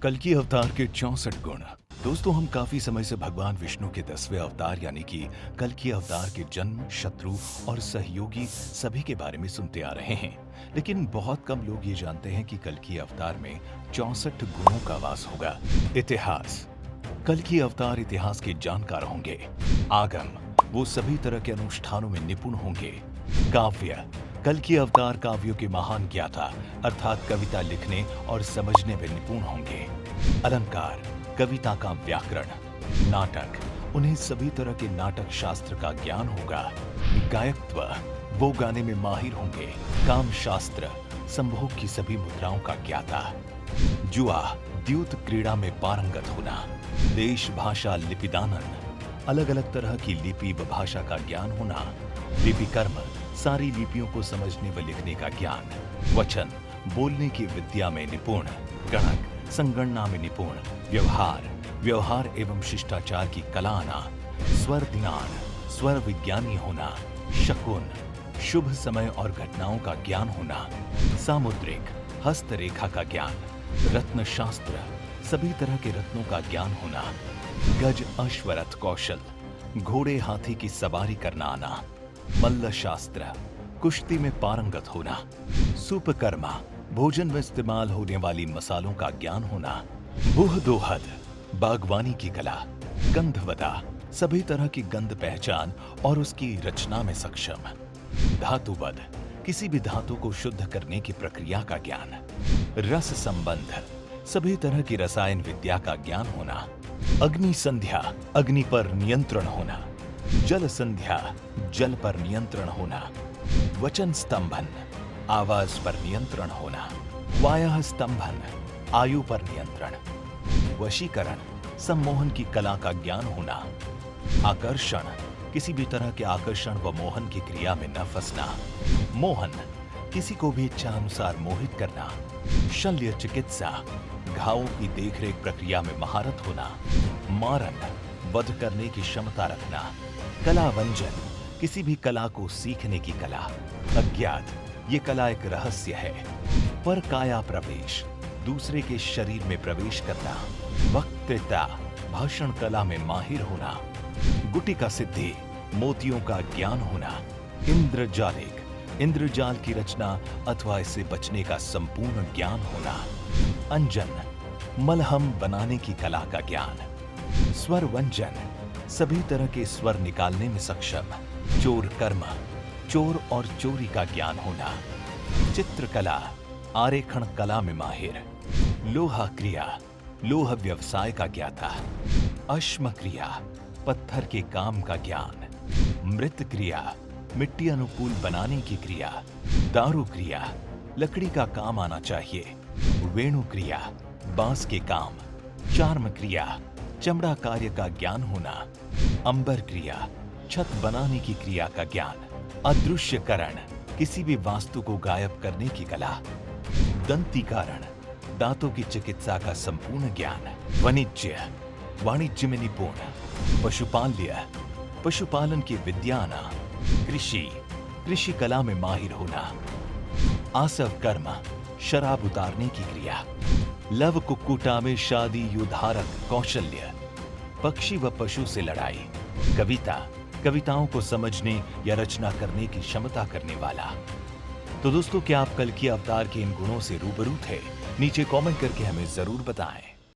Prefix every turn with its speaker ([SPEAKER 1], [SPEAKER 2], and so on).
[SPEAKER 1] कल्कि अवतार के 64 गुण। दोस्तों, हम काफी समय से भगवान विष्णु के 10वें अवतार यानी कि कल्कि अवतार के जन्म, शत्रु और सहयोगी सभी के बारे में सुनते आ रहे हैं। लेकिन बहुत कम लोग ये जानते हैं कि कल्कि अवतार में 64 गुणों का वास होगा। इतिहास। कल्कि अवतार इतिहास के जानकार होंगे। आगम, वो सभी तरह के अनुष्ठानों में निपुण होंगे। काव्य, कल्कि अवतार काव्यों के महान ज्ञाता अर्थात कविता लिखने और समझने में निपुण होंगे। अलंकार, कविता का व्याकरण। नाटक, उन्हें सभी तरह के नाटक शास्त्र का ज्ञान होगा। गायकत्व, वो गाने में माहिर होंगे। काम शास्त्र, संभोग की सभी मुद्राओं का ज्ञाता। जुआ, द्यूत क्रीड़ा में पारंगत होना। देश भाषा लिपिदानन, अलग अलग तरह की लिपि व भाषा का ज्ञान होना। लिपि कर्म, सारी लिपियों को समझने व लिखने का ज्ञान। वचन, बोलने की विद्या में निपुण। गणक, संगणना में निपुण। व्यवहार, व्यवहार एवं शिष्टाचार की कला आना। स्वर ज्ञान, स्वर विज्ञानी होना। शकुन, शुभ समय और घटनाओं का ज्ञान होना। सामुद्रिक, हस्तरेखा का ज्ञान। रत्न शास्त्र, सभी तरह के रत्नों का ज्ञान होना। गज अश्वरथ कौशल, घोड़े हाथी की सवारी करना आना। मल्ल शास्त्र, कुश्ती में पारंगत होना। सूपकर्मा, भोजन में इस्तेमाल होने वाली मसालों का ज्ञान होना। बुह दोहद, बागवानी की कला। गंधवदा, सभी तरह की गंध पहचान और उसकी रचना में सक्षम। धातुवद, किसी भी धातु को शुद्ध करने की प्रक्रिया का ज्ञान। रस संबंध, सभी तरह की रसायन विद्या का ज्ञान होना। अग्नि संध्या, अग्नि पर नियंत्रण होना। जल संध्या, जल पर नियंत्रण होना। वचन स्तंभन, आवाज पर नियंत्रण होना। वायः स्तंभन, आयु पर नियंत्रण। वशीकरण, सम्मोहन की कला का ज्ञान होना। आकर्षण, किसी भी तरह के आकर्षण व मोहन की क्रिया में न फंसना। मोहन, किसी को भी इच्छा अनुसार मोहित करना। शल्य चिकित्सा, घावों की देखरेख प्रक्रिया में महारत होना। मारन, वध करने की क्षमता रखना। कलावंजन, किसी भी कला को सीखने की कला। अज्ञात, ये कला एक रहस्य है। पर काया प्रवेश, दूसरे के शरीर में प्रवेश करना। वक्तृता, भाषण कला में माहिर होना। गुटिका सिद्धि, मोतियों का ज्ञान होना। इंद्रजालिक, इंद्रजाल की रचना अथवा इससे बचने का संपूर्ण ज्ञान होना। अंजन, मलहम बनाने की कला का ज्ञान। स्वर व्यंजन, सभी तरह के स्वर निकालने में सक्षम। चोर कर्म, चोर और चोरी का ज्ञान होना। चित्रकला, आरेखण कला में माहिर। लोहा क्रिया, लोह व्यवसाय का ज्ञाता। अश्म क्रिया, पत्थर के काम का ज्ञान। मृत क्रिया, मिट्टी अनुकूल बनाने की क्रिया। दारू क्रिया, लकड़ी का काम आना चाहिए। वेणु क्रिया, बांस के काम। चार्म क्रिया, चमड़ा कार्य का ज्ञान होना। अंबर क्रिया, छत बनाने की क्रिया का ज्ञान। अदृश्यकरण, किसी भी वास्तु को गायब करने की कला। दंतीकारण, दांतों की चिकित्सा का संपूर्ण ज्ञान। वाणिज्य, वाणिज्य में निपुण। पशुपाल्य, पशुपालन की विद्या आना। कृषि, कृषि कला में माहिर होना। आसव कर्म, शराब उतारने की क्रिया। लव कुक्कुटा में शादी युद्धारक कौशल्य। पक्षी व पशु से लड़ाई। कविता, कविताओं को समझने या रचना करने की क्षमता करने वाला। तो दोस्तों, क्या आप कल्कि अवतार के इन गुणों से रूबरू थे? नीचे कमेंट करके हमें जरूर बताएं।